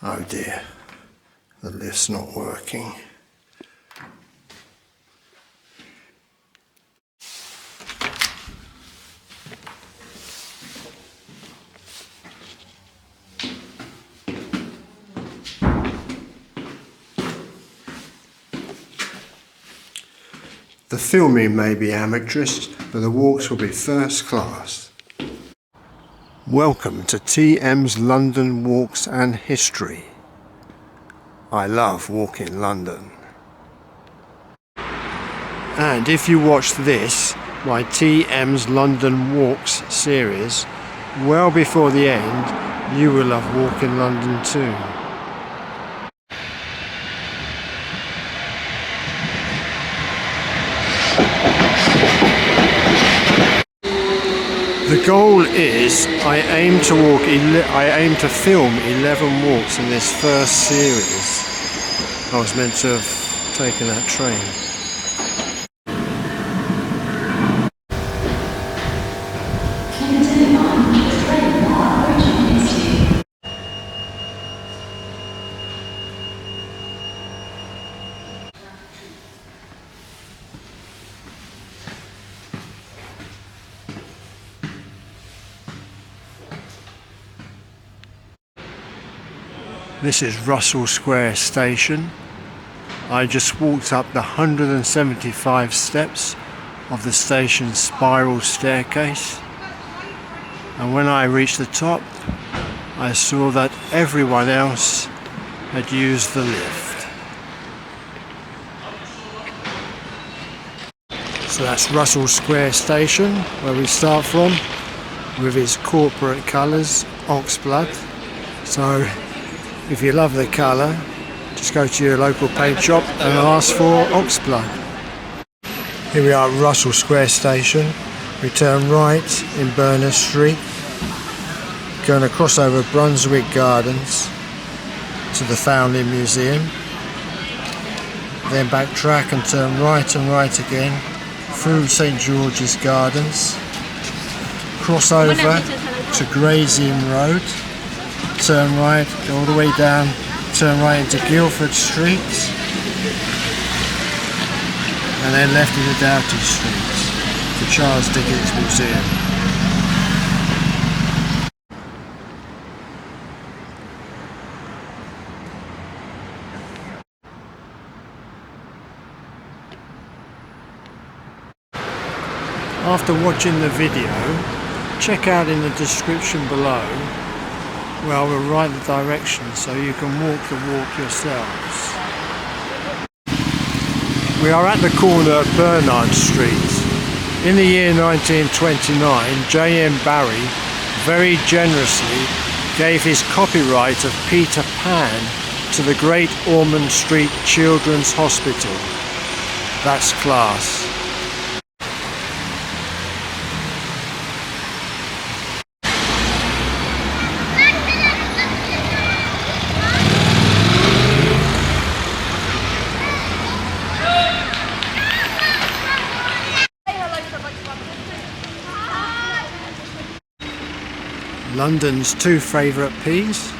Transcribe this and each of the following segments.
Oh dear, the lift's not working. The filming may be amateurish, but the walks will be first class. Welcome to TM's London Walks and History. I love walking London. And if you watched this, my TM's London Walks series, well before the end, you will love walking London too. The goal is I aim to film 11 walks in this first series. I was meant to have taken that train. This is Russell Square Station. I just walked up the 175 steps of the station's spiral staircase, and when I reached the top I saw that everyone else had used the lift. So that's Russell Square Station, where we start from, with its corporate colours, oxblood. So if you love the colour, just go to your local paint shop and ask for oxblood. Here we are at Russell Square Station. We turn right in Berners Street, going across over Brunswick Gardens to the F.Lamb Museum. Then backtrack and turn right and right again through St.George's Gardens. Cross over to Gray's Inn Road. Turn right, go all the way down, turn right into Guildford Street, and then left into Doughty Street to Charles Dickens Museum. After watching the video, check out in the description below where I will write the directions so you can walk the walk yourselves. We are at the corner of Bernard Street. In the year 1929, J.M. Barrie very generously gave his copyright of Peter Pan to the Great Ormond Street Children's Hospital. That's class. London's two favourite peas,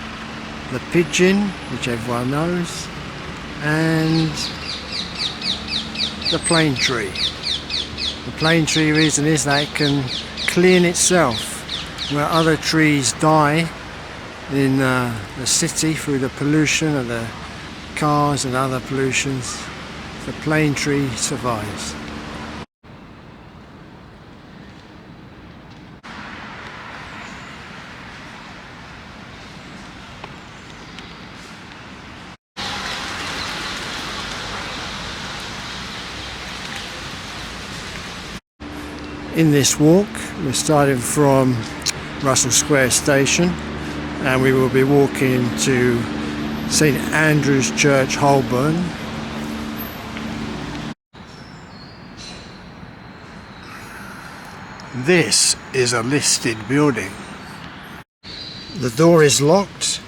the pigeon, which everyone knows, and the plane tree. The plane tree reason is that it can clean itself, where other trees die in the city through the pollution of the cars and other pollutions. The plane tree survives. In this walk, we're starting from Russell Square Station and we will be walking to St.Andrew's Church, Holborn. This is a listed building. The door is locked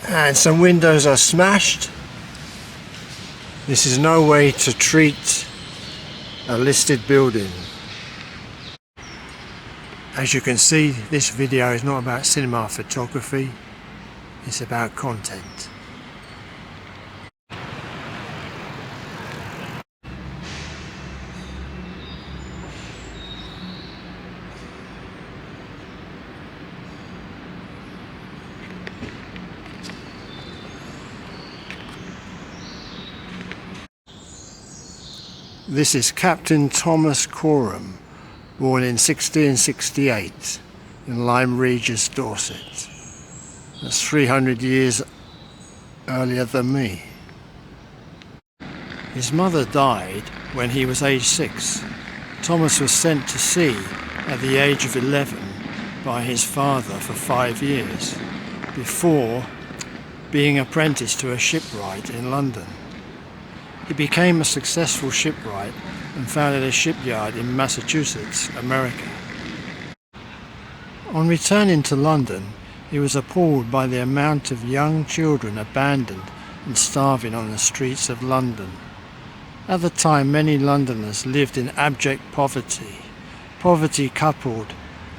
and some windows are smashed. This is no way to treat a listed building. As you can see, this video is not about cinema photography, it's about content. This is Captain Thomas Coram, born in 1668 in Lyme Regis, Dorset. That's 300 years earlier than me. His mother died when he was aged 6. Thomas was sent to sea at the age of 11 by his father for 5 years, before being apprenticed to a shipwright in London. He became a successful shipwright and founded a shipyard in Massachusetts, America. On returning to London, he was appalled by the amount of young children abandoned and starving on the streets of London. At the time, many Londoners lived in abject poverty. Poverty coupled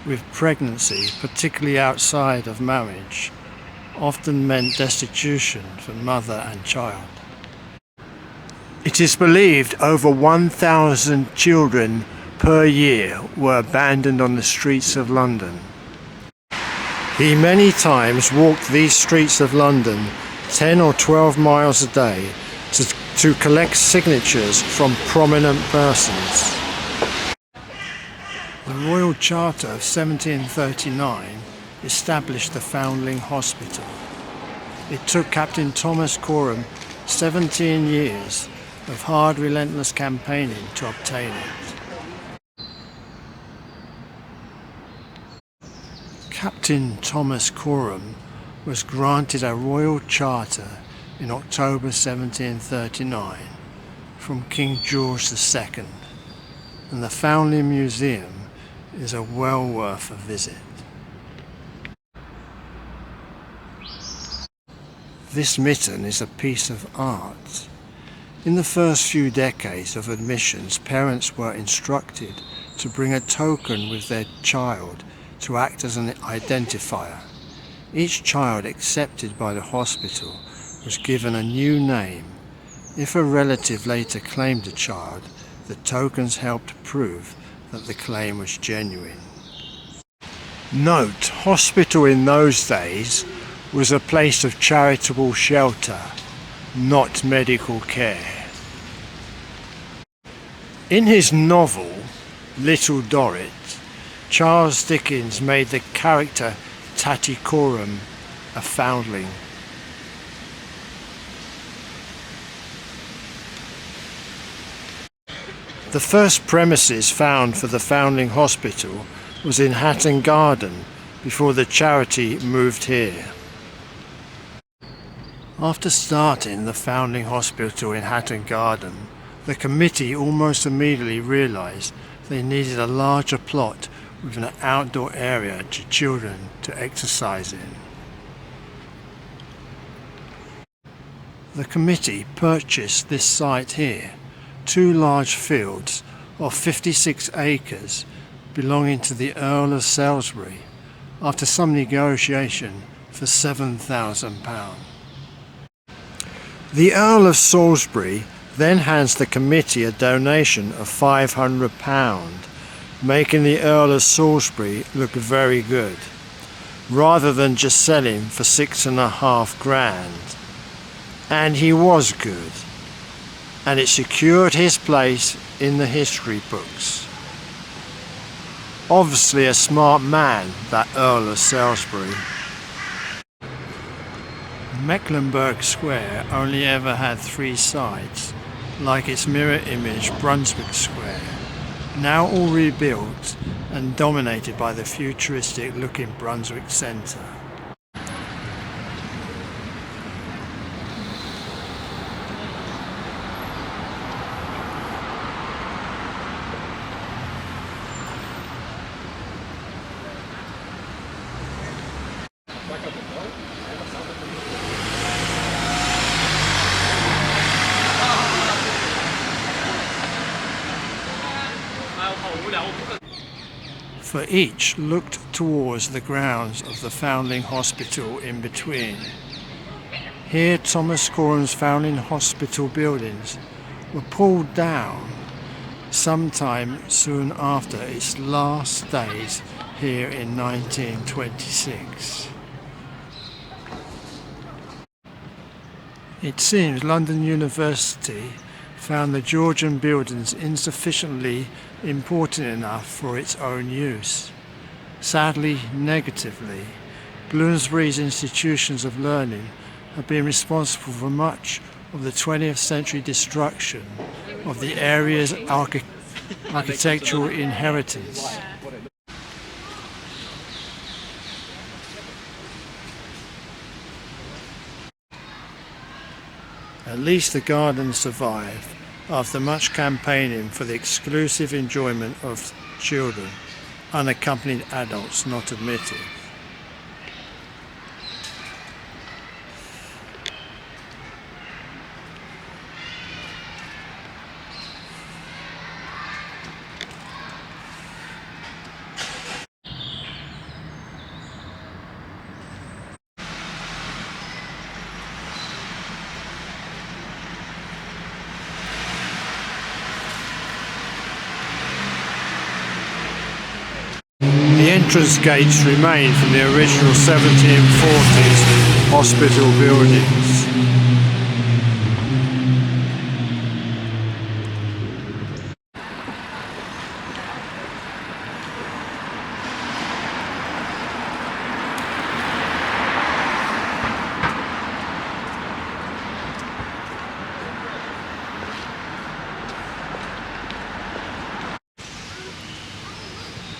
with pregnancy, particularly outside of marriage, often meant destitution for mother and child. It is believed over 1,000 children per year were abandoned on the streets of London. He many times walked these streets of London 10 or 12 miles a day to collect signatures from prominent persons. The Royal Charter of 1739 established the Foundling Hospital. It took Captain Thomas Coram 17 years of hard, relentless campaigning to obtain it. Captain Thomas Coram was granted a royal charter in October 1739 from King George II, and the Foundling Museum is well worth a visit. This mitten is a piece of art. In the first few decades of admissions, parents were instructed to bring a token with their child to act as an identifier. Each child accepted by the hospital was given a new name. If a relative later claimed the child, the tokens helped prove that the claim was genuine. Note, hospital in those days was a place of charitable shelter, not medical care. In his novel, Little Dorrit, Charles Dickens made the character Tatty Coram a foundling. The first premises found for the Foundling Hospital was in Hatton Garden before the charity moved here. After starting the Foundling Hospital in Hatton Garden, the committee almost immediately realised they needed a larger plot with an outdoor area for children to exercise in. The committee purchased this site here, 2 large fields of 56 acres belonging to the Earl of Salisbury, after some negotiation for £7,000. The Earl of Salisbury then hands the committee a donation of £500, making the Earl of Salisbury look very good, rather than just sell him for £6.5 grand. And he was good, and it secured his place in the history books. Obviously a smart man, that Earl of Salisbury. Mecklenburgh Square only ever had 3 sides, like its mirror image Brunswick Square, now all rebuilt and dominated by the futuristic looking Brunswick Centre. for each looked towards the grounds of the Foundling Hospital in between. Here Thomas Coram's Foundling Hospital buildings were pulled down sometime soon after its last days here in 1926. It seems London University found the Georgian buildings insufficiently important enough for its own use. Sadly, negatively, Bloomsbury's institutions of learning have been responsible for much of the 20th century destruction of the area's architectural inheritance. At least the gardens survive after much campaigning for the exclusive enjoyment of children, unaccompanied adults not admitted. The entrance gates remain from the original 1740s hospital buildings.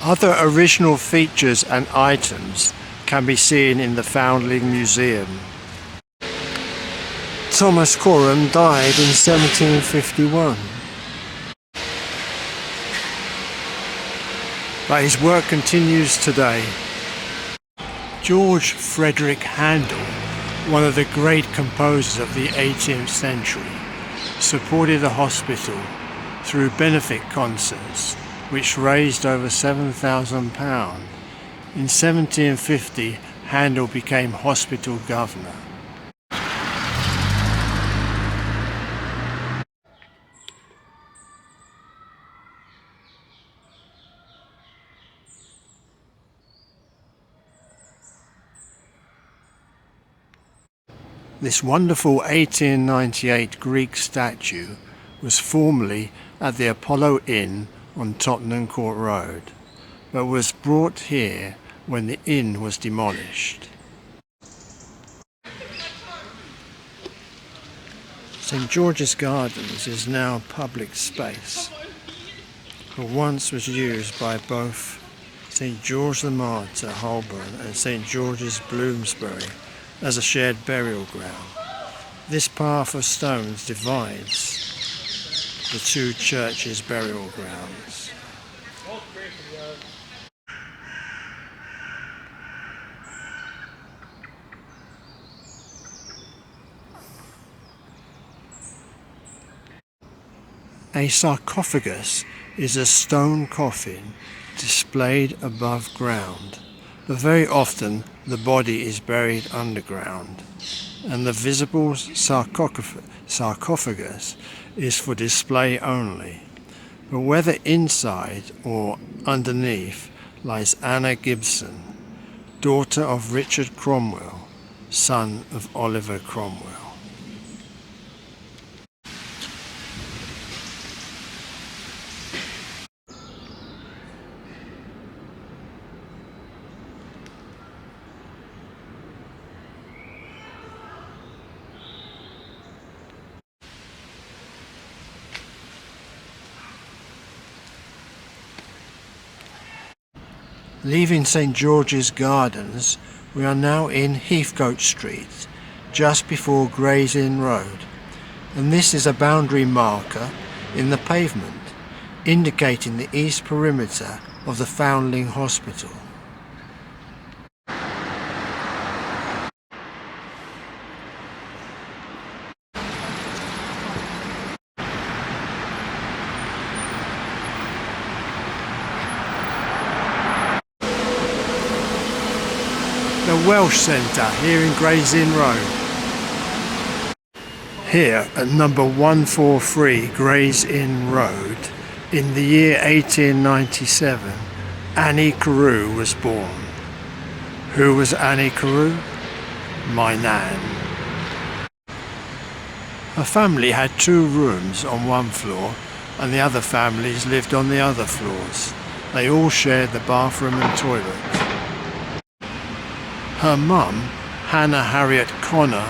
Other original features and items can be seen in the Foundling Museum. Thomas Coram died in 1751, but his work continues today. George Frederick Handel, one of the great composers of the 18th century, supported the hospital through benefit concerts, which raised over £7,000. In 1750, Handel became hospital governor. This wonderful 1898 Greek statue was formerly at the Apollo Inn on Tottenham Court Road, but was brought here when the inn was demolished. St. George's Gardens is now public space, but once was used by both St. George the Martyr, Holborn, and St. George's, Bloomsbury, as a shared burial ground. This path of stones divides the two churches' burial grounds. A sarcophagus is a stone coffin displayed above ground, but very often the body is buried underground, and the visible sarcophagus is for display only. But whether inside or underneath lies Anna Gibson, daughter of Richard Cromwell, son of Oliver Cromwell. Leaving St. George's Gardens, we are now in Heathcote Street, just before Gray's Inn Road, and this is a boundary marker in the pavement, indicating the east perimeter of the Foundling Hospital. the Welsh Centre here in Gray's Inn Road. Here at number 143 Gray's Inn Road, in the year 1897, Annie Carew was born. Who was Annie Carew? My nan. Her family had 2 rooms on one floor and the other families lived on the other floors. They all shared the bathroom and toilet. Her mum, Hannah Harriet Connor,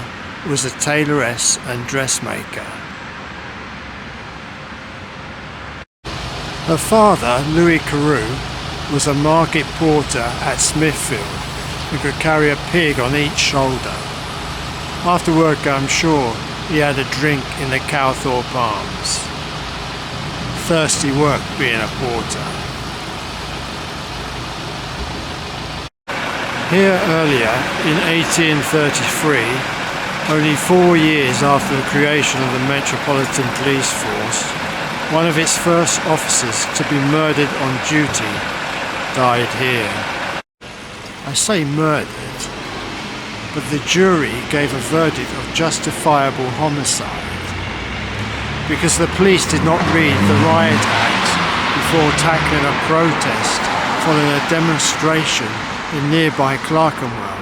was a tailoress and dressmaker. Her father, Louis Carew, was a market porter at Smithfield who could carry a pig on each shoulder. After work, I'm sure, he had a drink in the Cowthorpe Arms. Thirsty work being a porter. Here earlier, in 1833, only 4 years after the creation of the Metropolitan Police Force, one of its first officers to be murdered on duty died here. I say murdered, but the jury gave a verdict of justifiable homicide because the police did not read the Riot Act before tackling a protest following a demonstration in nearby Clerkenwell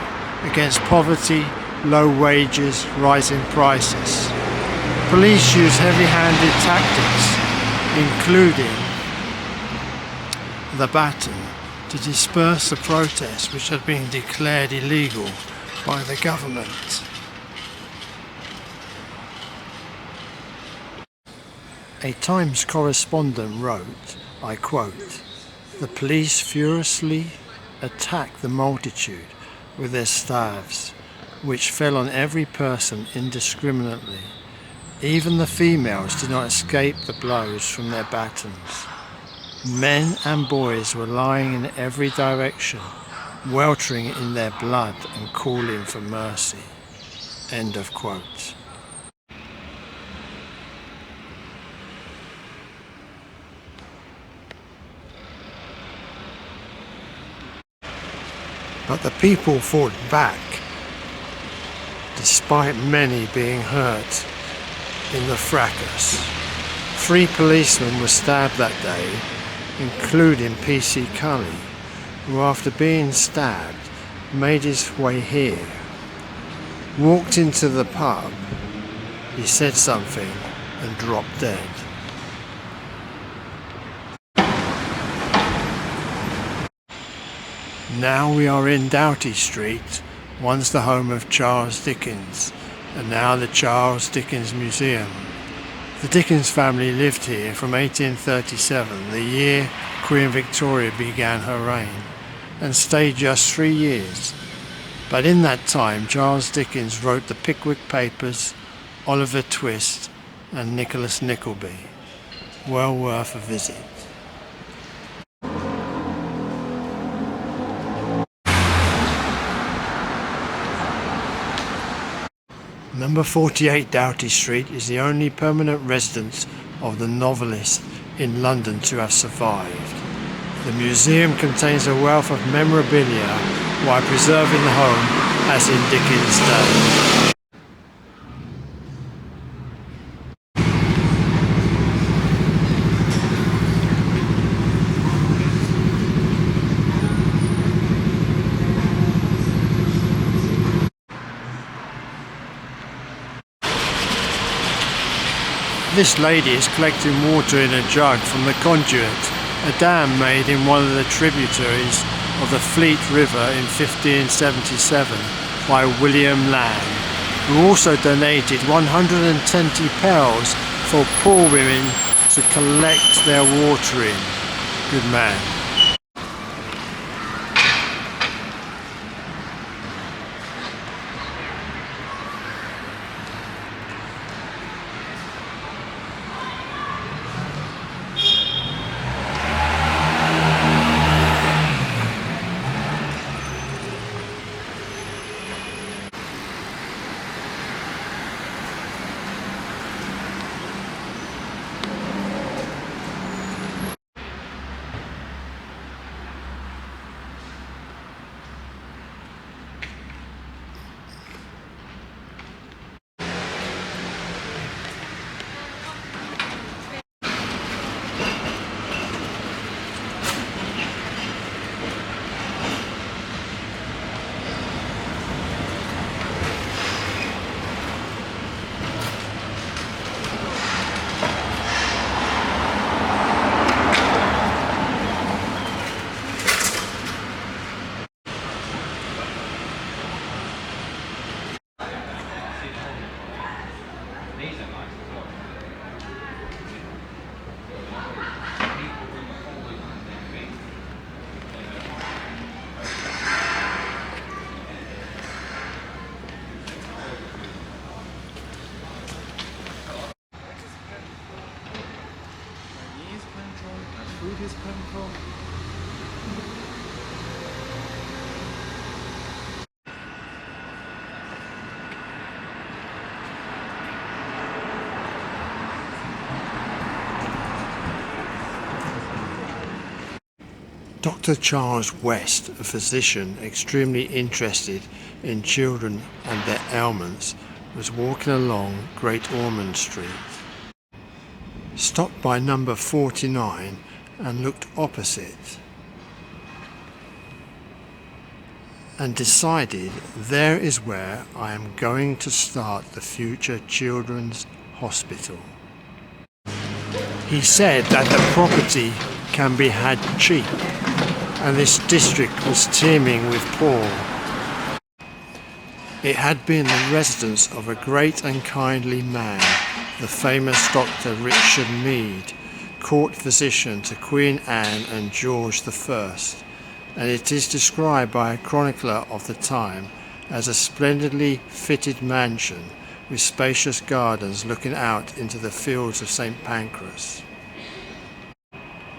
against poverty, low wages, rising prices. Police used heavy-handed tactics, including the baton, to disperse the protest which had been declared illegal by the government. A Times correspondent wrote, I quote, "The police furiously attacked the multitude with their staves, which fell on every person indiscriminately. Even the females did not escape the blows from their batons. Men and boys were lying in every direction, weltering in their blood and calling for mercy." End of quote. But the people fought back, despite many being hurt in the fracas. 3 policemen were stabbed that day, including P.C. Cully, who after being stabbed made his way here. Walked into the pub, he said something and dropped dead. Now we are in Doughty Street, once the home of Charles Dickens, and now the Charles Dickens Museum. The Dickens family lived here from 1837, the year Queen Victoria began her reign, and stayed just 3 years. But in that time, Charles Dickens wrote the Pickwick Papers, Oliver Twist, and Nicholas Nickleby. Well worth a visit. Number 48 Doughty Street is the only permanent residence of the novelist in London to have survived. The museum contains a wealth of memorabilia while preserving the home as in Dickens' day. This lady is collecting water in a jug from the conduit, a dam made in one of the tributaries of the Fleet River in 1577 by William Lamb, who also donated 120 pounds for poor women to collect their water in. Good man. Dr. Charles West, a physician extremely interested in children and their ailments, was walking along Great Ormond Street. Stopped by number 49 and looked opposite and decided, there is where I am going to start the future children's hospital. He said that the property can be had cheap, and this district was teeming with poor. It had been the residence of a great and kindly man, the famous Dr. Richard Mead, court physician to Queen Anne and George I, and it is described by a chronicler of the time as a splendidly fitted mansion with spacious gardens looking out into the fields of St. Pancras.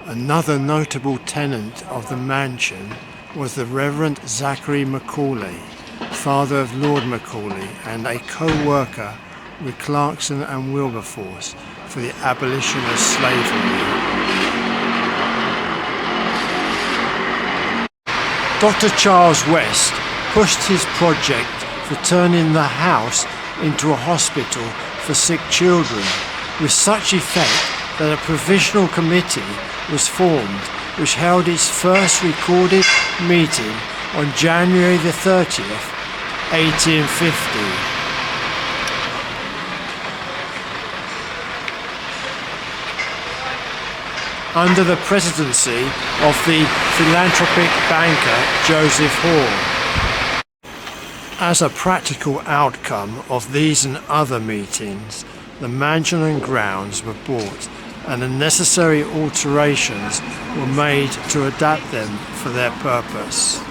Another notable tenant of the mansion was the Reverend Zachary Macaulay, father of Lord Macaulay and a co-worker with Clarkson and Wilberforce for the abolition of slavery. Dr. Charles West pushed his project for turning the house into a hospital for sick children, with such effect that a provisional committee was formed which held its first recorded meeting on January the 30th, 1850. Under the presidency of the philanthropic banker Joseph Hall. As a practical outcome of these and other meetings, the mansion and grounds were bought and the necessary alterations were made to adapt them for their purpose.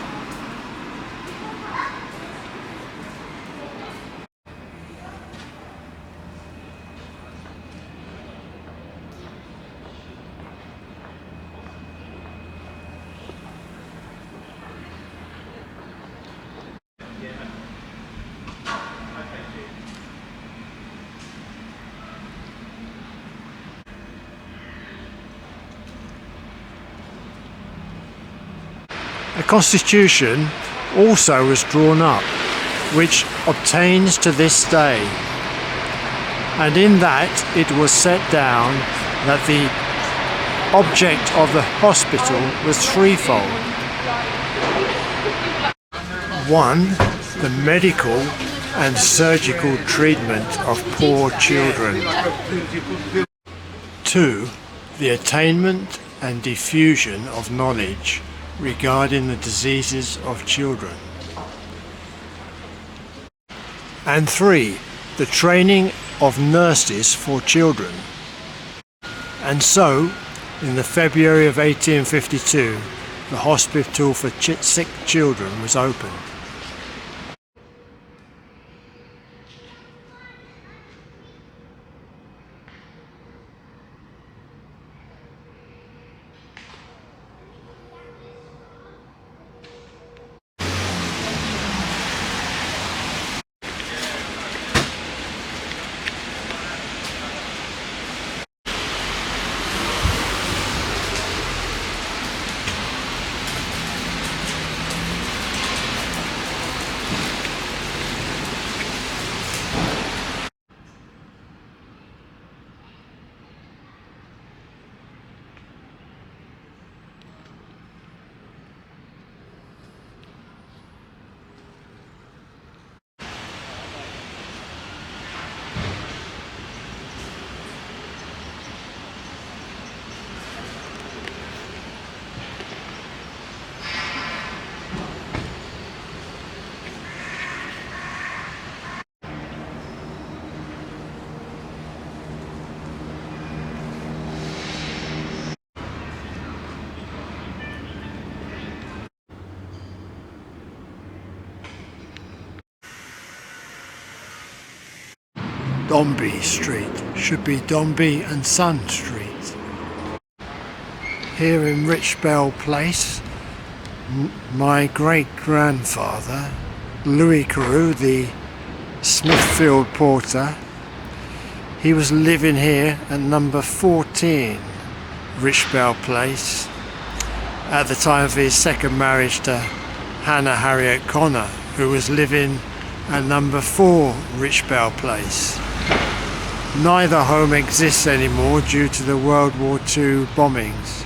A constitution also was drawn up, which obtains to this day, and in that it was set down that the object of the hospital was threefold. 1. The medical and surgical treatment of poor children. 2. The attainment and diffusion of knowledge regarding the diseases of children. And 3. The training of nurses for children. And so, in the February of 1852, the hospital for sick children was opened. Dombey Street should be Dombey and Son Street. Here in Richbell Place, my great-grandfather, Louis Carew, the Smithfield porter, he was living here at number 14, Richbell Place, at the time of his second marriage to Hannah Harriet Connor, who was living at number 4 Richbell Place. Neither home exists anymore due to the World War II bombings.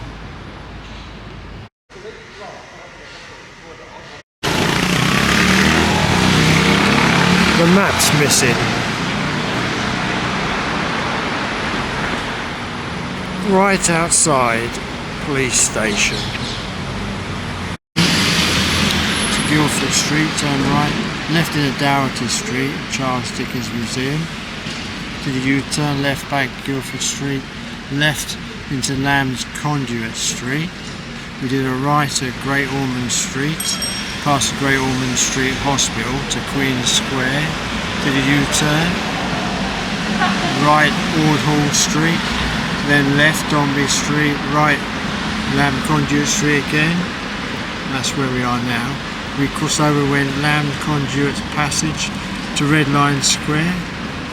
The map's missing. Right outside police station. To Guildford Street, turn right, left into Doughty Street, Charles Dickens Museum. Did a U-turn, left back Guildford Street, left into Lamb's Conduit Street. We did a right at Great Ormond Street, past the Great Ormond Street Hospital to Queen's Square. Did a U-turn, right Orde Hall Street, then left Dombey Street, right Lamb Conduit Street again. That's where we are now. We crossed over, went Lamb Conduit Passage to Red Lion Square,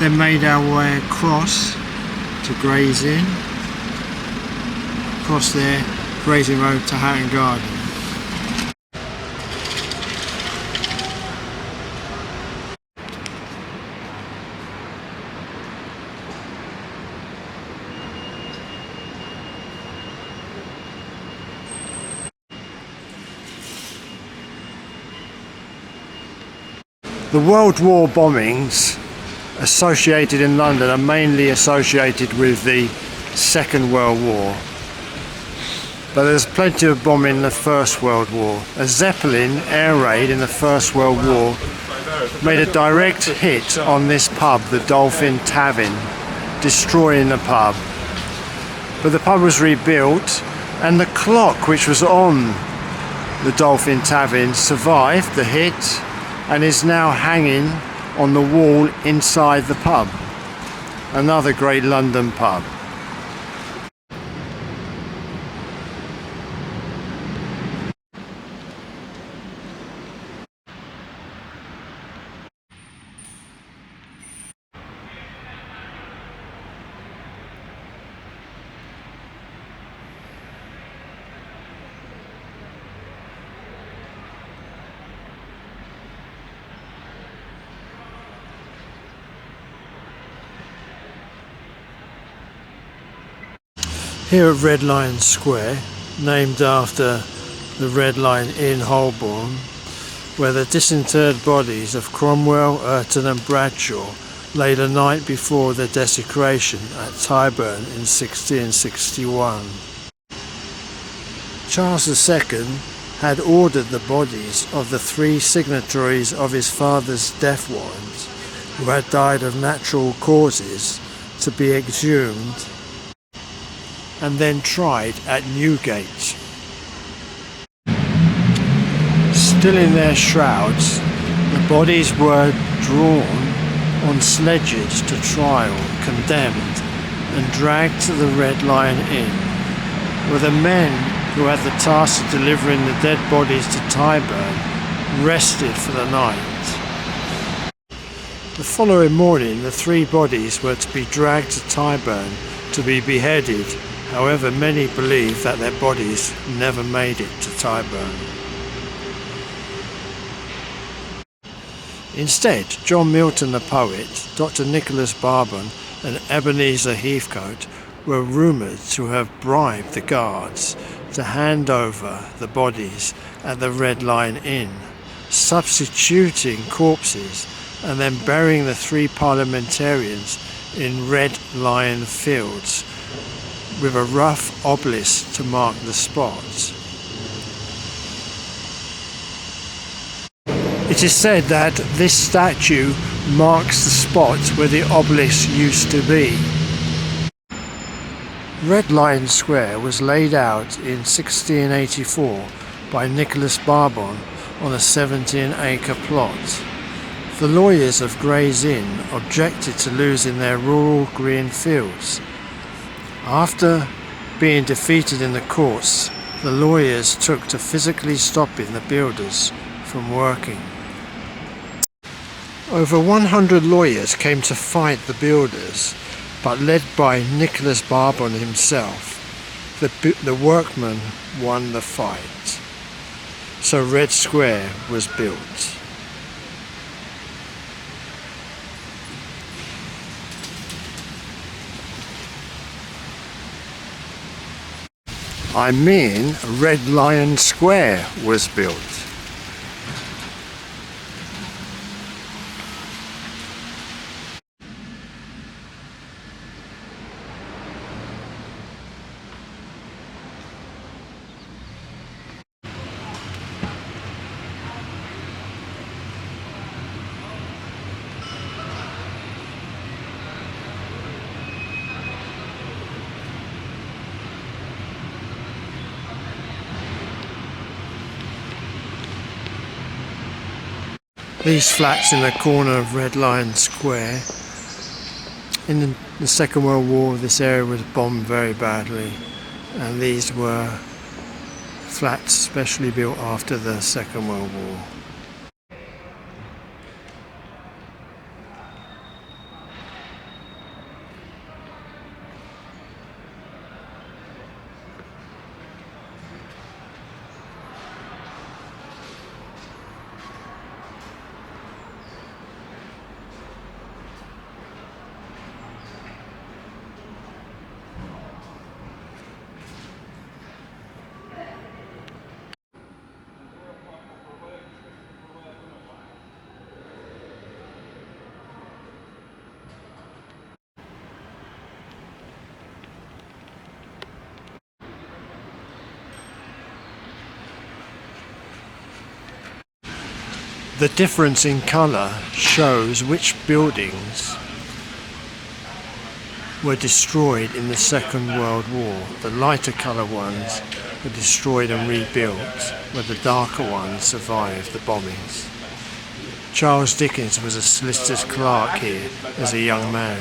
then made our way across to Grays Inn, across there, Grazing Road to Hatton Garden. The World War bombings associated in London are mainly associated with the Second World War. But there's plenty of bombing in the First World War. A Zeppelin air raid in the First World War made a direct hit on this pub, the Dolphin Tavern, destroying the pub. But the pub was rebuilt, and the clock which was on the Dolphin Tavern survived the hit and is now hanging on the wall inside the pub. Another great London pub. Here at Red Lion Square, named after the Red Lion in Holborn, where the disinterred bodies of Cromwell, Urton and Bradshaw lay the night before the desecration at Tyburn in 1661. Charles II had ordered the bodies of the 3 signatories of his father's death warrant, who had died of natural causes, to be exhumed and then tried at Newgate. Still in their shrouds, the bodies were drawn on sledges to trial, condemned, and dragged to the Red Lion Inn, where the men who had the task of delivering the dead bodies to Tyburn rested for the night. The following morning, the 3 bodies were to be dragged to Tyburn to be beheaded. However, many believe that their bodies never made it to Tyburn. Instead, John Milton the poet, Dr. Nicholas Barbon and Ebenezer Heathcote were rumoured to have bribed the guards to hand over the bodies at the Red Lion Inn, substituting corpses and then burying the 3 parliamentarians in Red Lion Fields, with a rough obelisk to mark the spot. It is said that this statue marks the spot where the obelisk used to be. Red Lion Square was laid out in 1684 by Nicholas Barbon on a 17-acre plot. The lawyers of Grays Inn objected to losing their rural green fields. After being defeated in the courts, the lawyers took to physically stopping the builders from working. Over 100 lawyers came to fight the builders, but led by Nicholas Barbon himself, the workmen won the fight. So Red Square was built. I mean, Red Lion Square was built. These flats in the corner of Red Lion Square. In the Second World War, this area was bombed very badly, and these were flats specially built after the Second World War. The difference in colour shows which buildings were destroyed in the Second World War. The lighter colour ones were destroyed and rebuilt, where the darker ones survived the bombings. Charles Dickens was a solicitor's clerk here as a young man.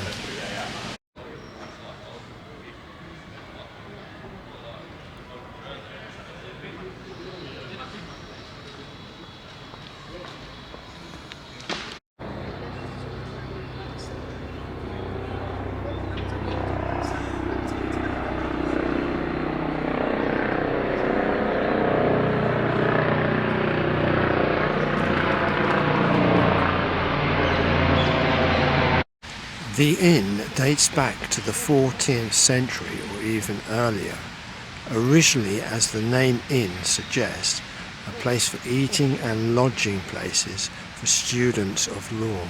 The inn dates back to the 14th century or even earlier, originally, as the name inn suggests, a place for eating and lodging places for students of law.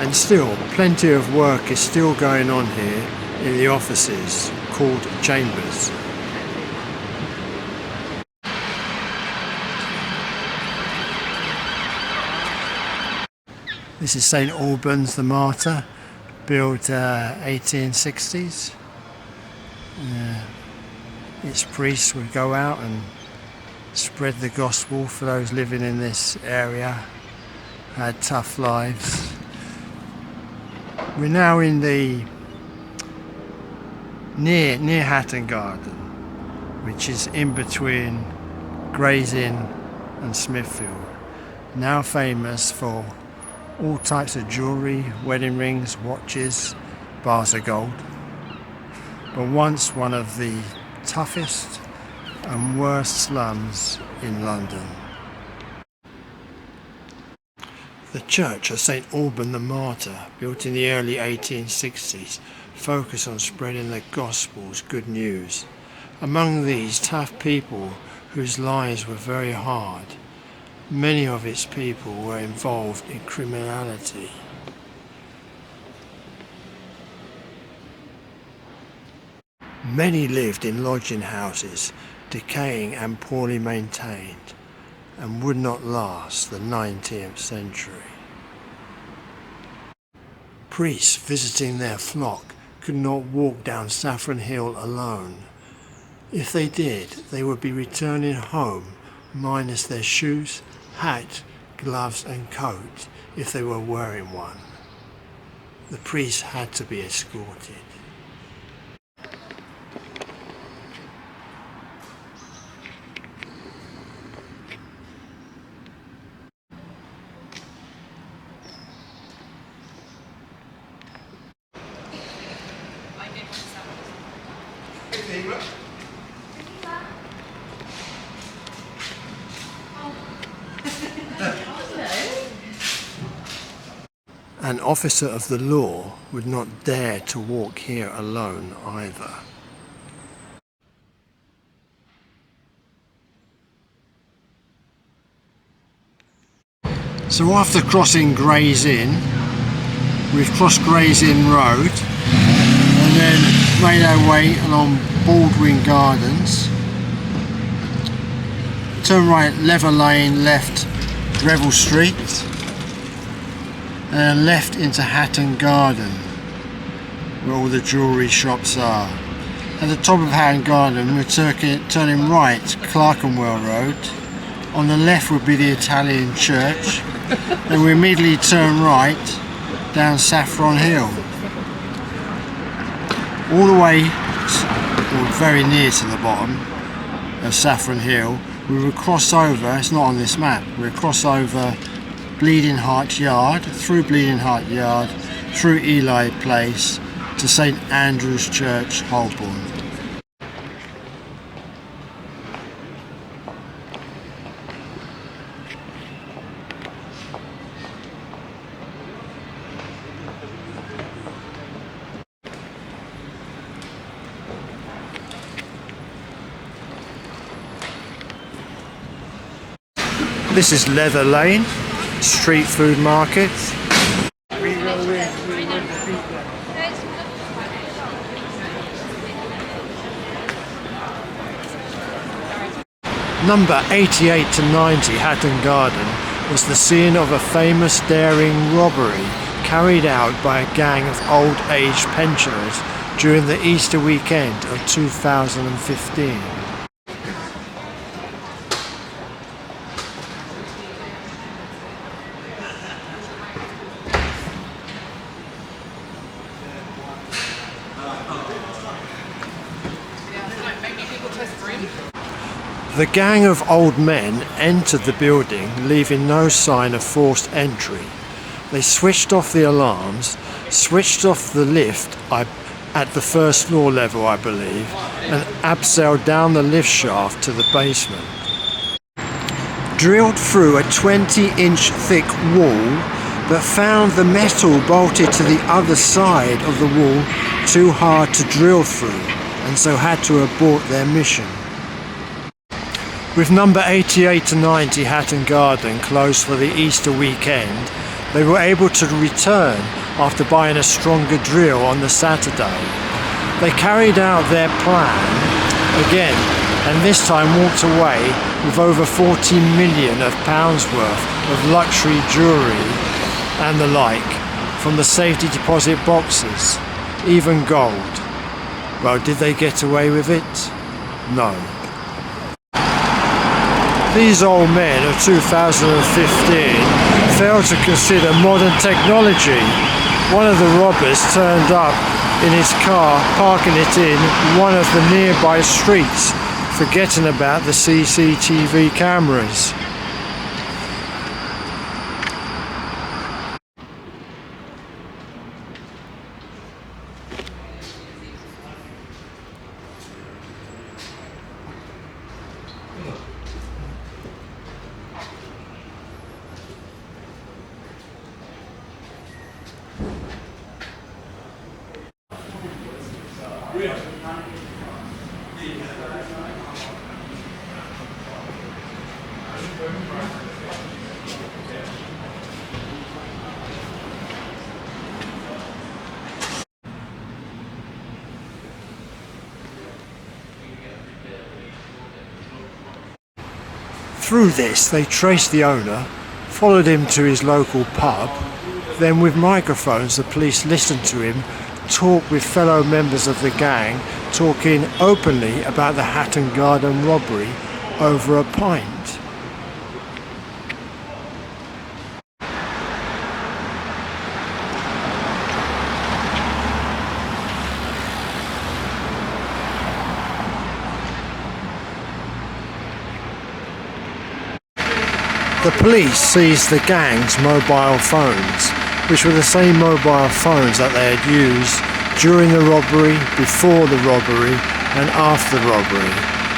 And still, plenty of work is still going on here in the offices called chambers. This is St. Albans the Martyr, built 1860s. Its priests would go out and spread the gospel for those living in this area, had tough lives. We're now in the near Hatton Garden, which is in between Gray's Inn and Smithfield, now famous for all types of jewellery, wedding rings, watches, bars of gold, but once one of the toughest and worst slums in London. The church of St. Alban the Martyr, built in the early 1860s, focused on spreading the Gospel's good news. Among these tough people whose lives were very hard, many of its people were involved in criminality. Many lived in lodging houses, decaying and poorly maintained, and would not last the 19th century. Priests visiting their flock could not walk down Saffron Hill alone. If they did, they would be returning home minus their shoes, hat, gloves and coat if they were wearing one. The priests had to be escorted. An officer of the law would not dare to walk here alone either. So after crossing Grays Inn, we've crossed Grays Inn Road and then made our way along Baldwin Gardens. Turn right, Leather Lane, left Greville Street, and left into Hatton Garden, where all the jewellery shops are. At the top of Hatton Garden, we're turning right, Clerkenwell Road. On the left would be the Italian church. Then we immediately turn right down Saffron Hill. All the way, or very near to the bottom of Saffron Hill, we will cross over, it's not on this map, we'll cross over Bleeding Heart Yard, through Bleeding Heart Yard, through Ely Place to St.Andrew's Church, Holborn. This is Leather Lane, street food market. Number 88 to 90 Hatton Garden was the scene of a famous daring robbery carried out by a gang of old age pensioners during the Easter weekend of 2015. The gang of old men entered the building, leaving no sign of forced entry. They switched off the alarms, switched off the lift at the first floor level, I believe, and abseiled down the lift shaft to the basement. Drilled through a 20-inch thick wall, but found the metal bolted to the other side of the wall too hard to drill through, and so had to abort their mission. With number 88 to 90 Hatton Garden closed for the Easter weekend, they were able to return after buying a stronger drill on the Saturday. They carried out their plan again, and this time walked away with over 14 million of pounds worth of luxury jewellery and the like from the safety deposit boxes, even gold. Well, did they get away with it? No. These old men of 2015 failed to consider modern technology. One of the robbers turned up in his car, parking it in one of the nearby streets, forgetting about the CCTV cameras. Through this they traced the owner, followed him to his local pub, then with microphones the police listened to him talk with fellow members of the gang, talking openly about the Hatton Garden robbery over a pint. The police seized the gang's mobile phones, which were the same mobile phones that they had used during the robbery, before the robbery and after the robbery.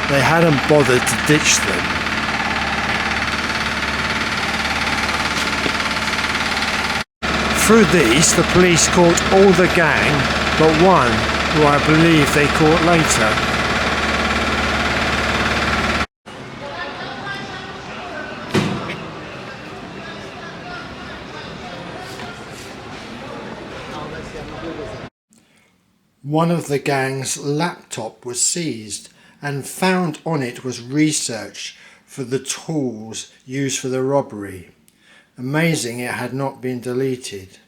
They hadn't bothered to ditch them. Through these, the police caught all the gang but one, who I believe they caught later. One of the gang's laptop was seized, and found on it was research for the tools used for the robbery. Amazing it had not been deleted.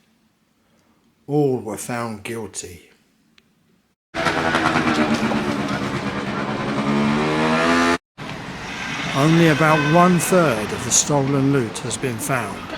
All were found guilty. Only about 1/3 of the stolen loot has been found.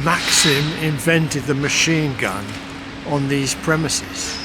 Maxim invented the machine gun on these premises.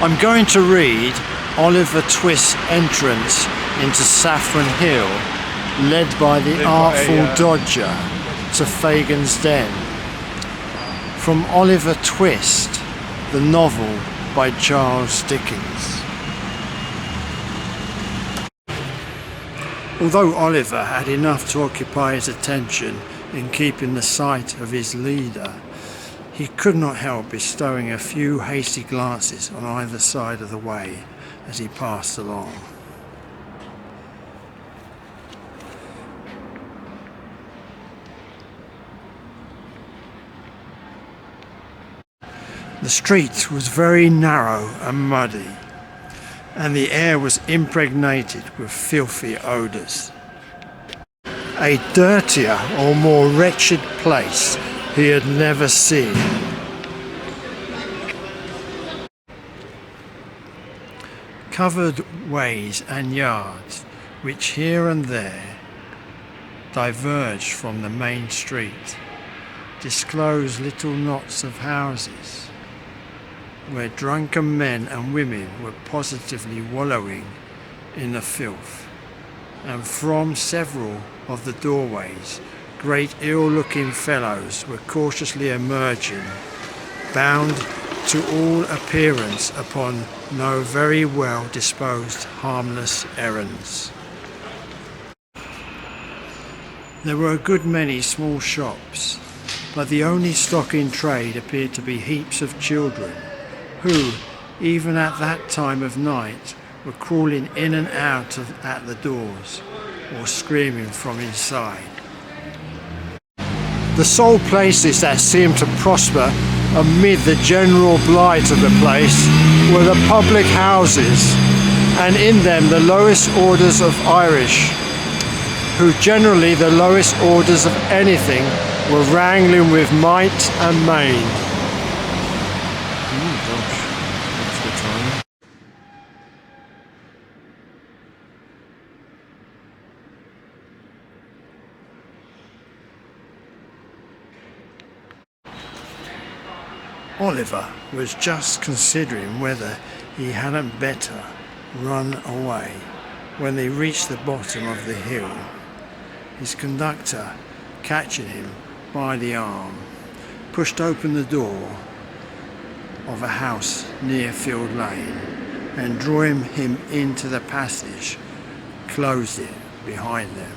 I'm going to read Oliver Twist's entrance into Saffron Hill, led by the Artful Dodger to Fagin's Den. From Oliver Twist, the novel by Charles Dickens. Although Oliver had enough to occupy his attention in keeping the sight of his leader, he could not help bestowing a few hasty glances on either side of the way as he passed along. The street was very narrow and muddy, and the air was impregnated with filthy odours. A dirtier or more wretched place he had never seen. Covered ways and yards, which here and there diverged from the main street, disclosed little knots of houses, where drunken men and women were positively wallowing in the filth, and from several of the doorways great ill-looking fellows were cautiously emerging, bound to all appearance upon no very well disposed harmless errands. There were a good many small shops, but the only stock in trade appeared to be heaps of children, who, even at that time of night, were crawling in and out at the doors, or screaming from inside. The sole places that seemed to prosper amid the general blight of the place were the public houses, and in them the lowest orders of Irish, who generally the lowest orders of anything were wrangling with might and main. Oliver was just considering whether he hadn't better run away when they reached the bottom of the hill. His conductor, catching him by the arm, pushed open the door of a house near Field Lane and, drawing him into the passage, closed it behind them.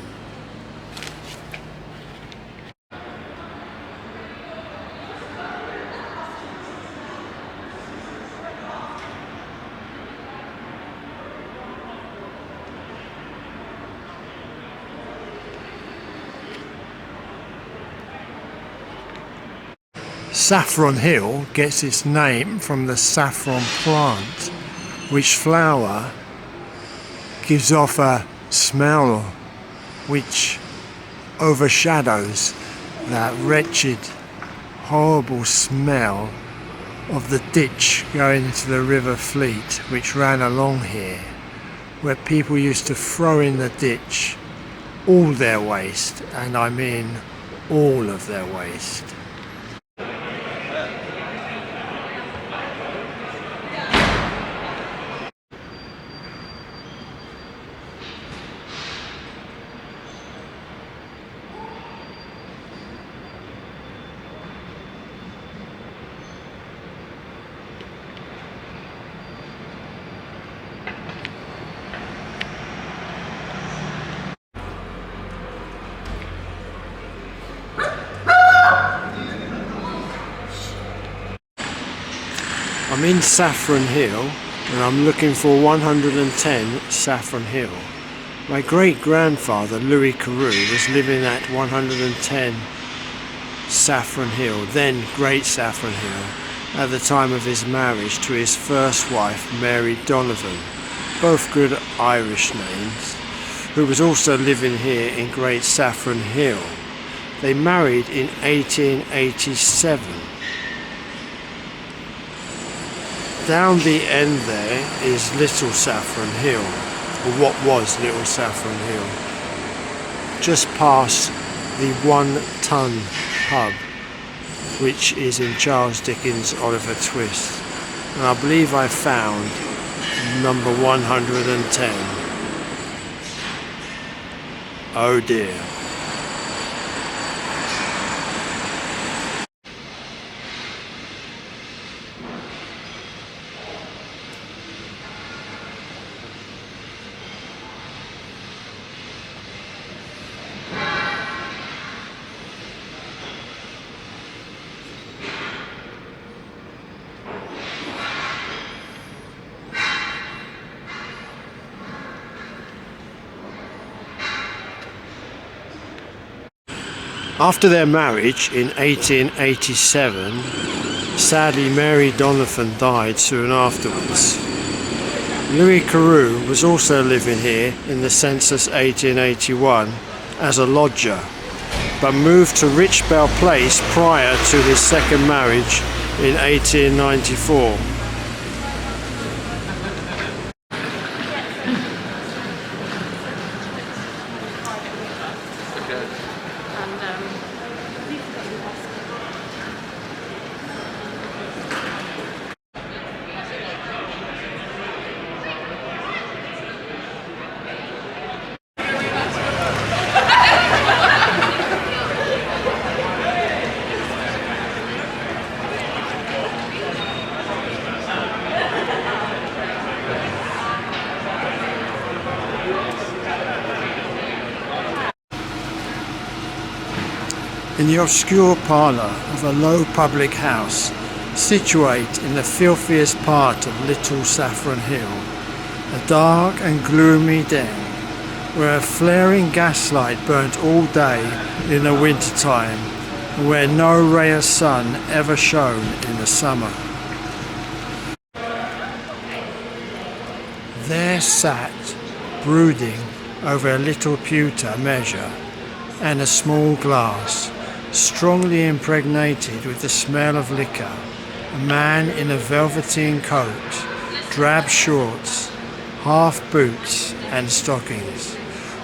Saffron Hill gets its name from the saffron plant, which flower gives off a smell which overshadows that wretched, horrible smell of the ditch going into the River Fleet, which ran along here, where people used to throw in the ditch all their waste, and I mean all of their waste. I'm in Saffron Hill and I'm looking for 110 Saffron Hill. My great-grandfather Louis Carew was living at 110 Saffron Hill, then Great Saffron Hill, at the time of his marriage to his first wife Mary Donovan, both good Irish names, who was also living here in Great Saffron Hill. They married in 1887. Down the end there is Little Saffron Hill, or what was Little Saffron Hill, just past the 1 Ton pub, which is in Charles Dickens' Oliver Twist. And I believe I found number 110. Oh dear. After their marriage in 1887, sadly Mary Donovan died soon afterwards. Louis Carew was also living here in the census 1881 as a lodger, but moved to Richbell Place prior to his second marriage in 1894. In the obscure parlour of a low public house, situate in the filthiest part of Little Saffron Hill, a dark and gloomy den, where a flaring gaslight burnt all day in the winter time, and where no ray of sun ever shone in the summer. There sat, brooding over a little pewter measure and a small glass, strongly impregnated with the smell of liquor, a man in a velveteen coat, drab shorts, half boots and stockings,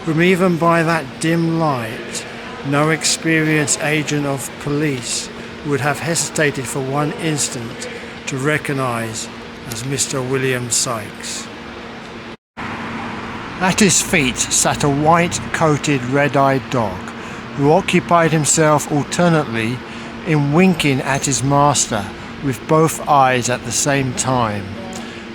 whom even by that dim light no experienced agent of police would have hesitated for one instant to recognise as Mr. William Sykes. At his feet sat a white-coated, red-eyed dog, who occupied himself alternately in winking at his master with both eyes at the same time,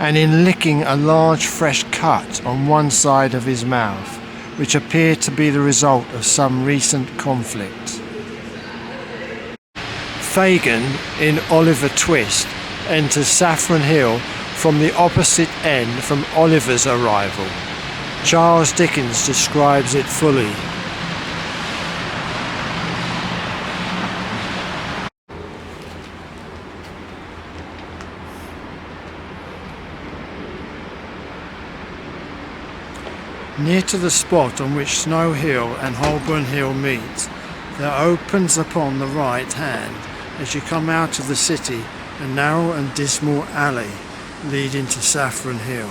and in licking a large fresh cut on one side of his mouth, which appeared to be the result of some recent conflict. Fagin, in Oliver Twist, enters Saffron Hill from the opposite end from Oliver's arrival. Charles Dickens describes it fully. Near to the spot on which Snow Hill and Holborn Hill meet, there opens upon the right hand, as you come out of the city, a narrow and dismal alley leading to Saffron Hill.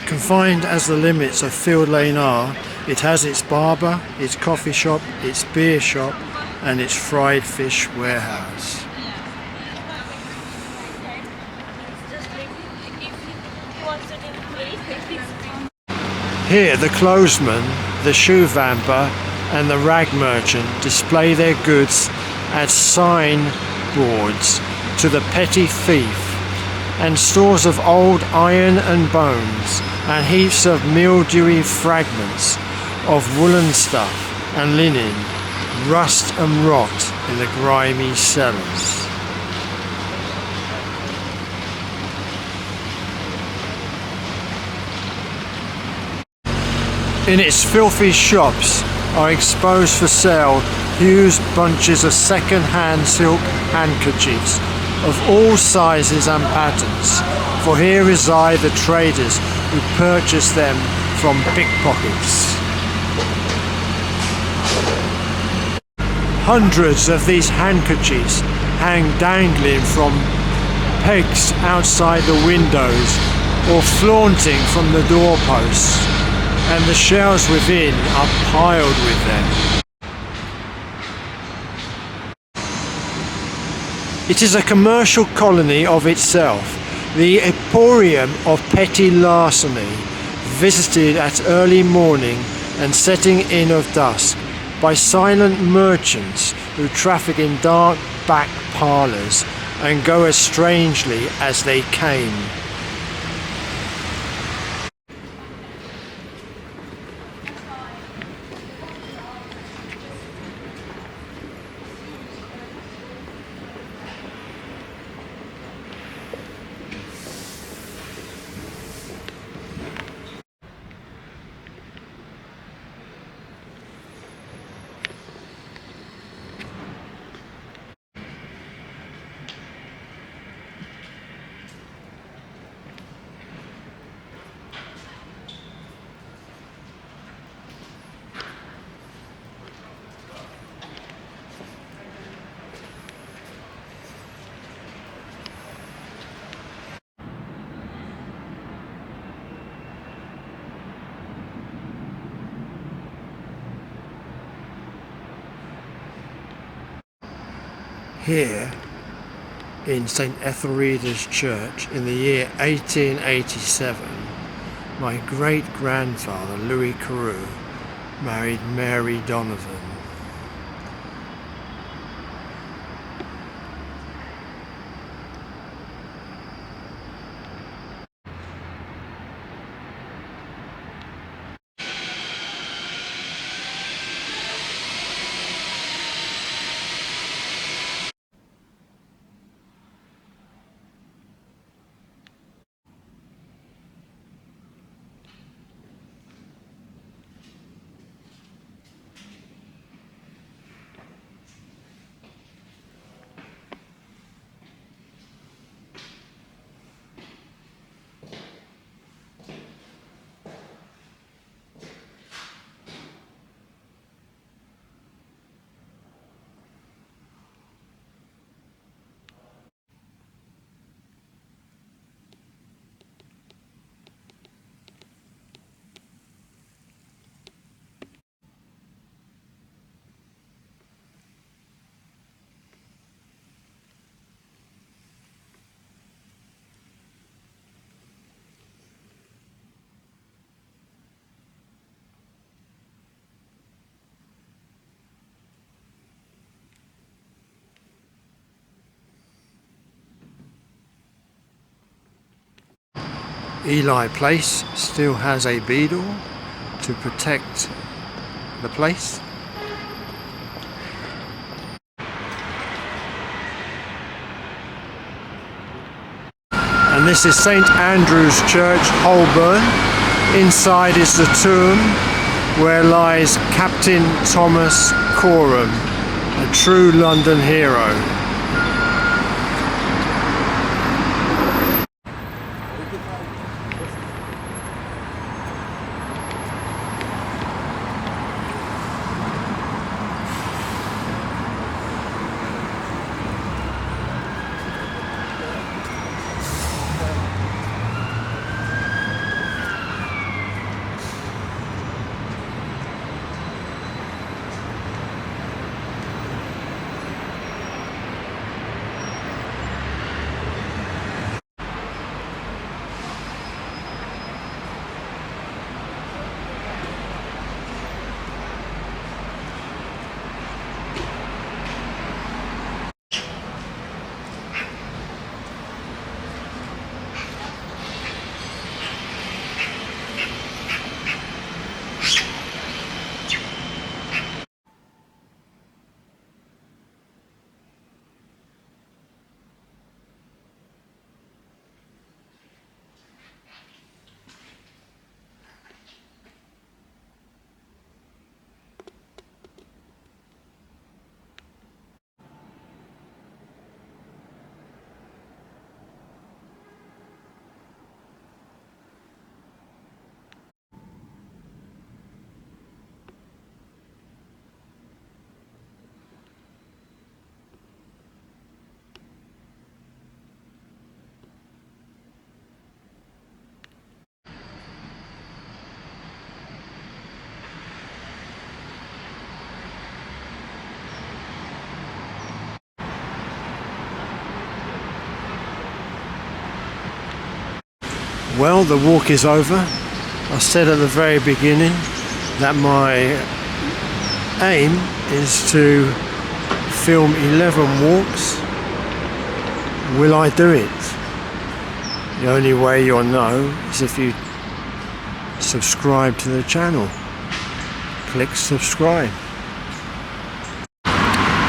Confined as the limits of Field Lane are, it has its barber, its coffee shop, its beer shop and its fried fish warehouse. Here the clothesman, the shoe vamper and the rag merchant display their goods as sign boards to the petty thief, and stores of old iron and bones, and heaps of mildewy fragments of woolen stuff and linen rust and rot in the grimy cellars. In its filthy shops are exposed for sale huge bunches of second-hand silk handkerchiefs of all sizes and patterns, for here reside the traders who purchase them from pickpockets. Hundreds of these handkerchiefs hang dangling from pegs outside the windows or flaunting from the doorposts, and the shelves within are piled with them. It is a commercial colony of itself, the emporium of petty larceny, visited at early morning and setting in of dusk by silent merchants who traffic in dark back parlours and go as strangely as they came. here in St. Etheldreda's Church in the year 1887, my great-grandfather Louis Carew married Mary Donovan. Ely Place still has a beadle to protect the place. And this is St.Andrew's Church, Holborn. Inside is the tomb where lies Captain Thomas Coram, a true London hero. Well, the walk is over. I said at the very beginning that my aim is to film 11 walks. Will I do it? The only way you'll know is if you subscribe to the channel. Click subscribe.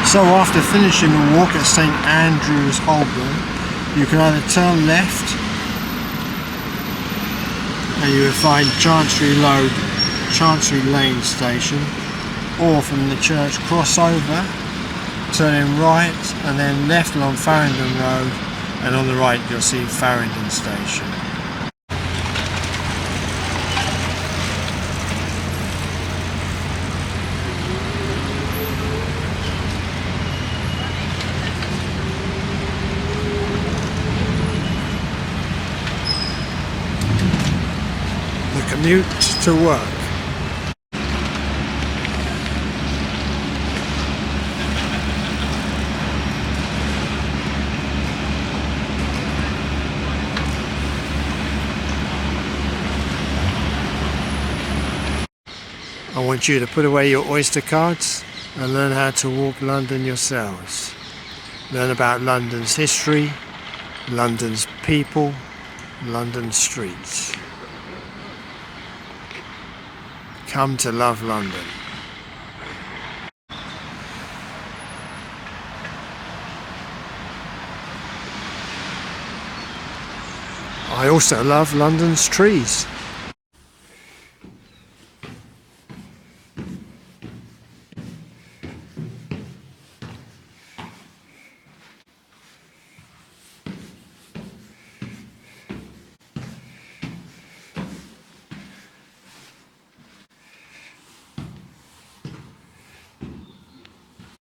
So after finishing the walk at St. Andrew's, Holborn, you can either turn left and you will find Chancery Lane station, or from the church crossover, turning right and then left along Farringdon Road, and on the right you'll see Farringdon station. Commute to work. want you to put away your Oyster cards and learn how to walk London yourselves. Learn about London's history, London's people, London's streets. Come to love London. I also love London's trees.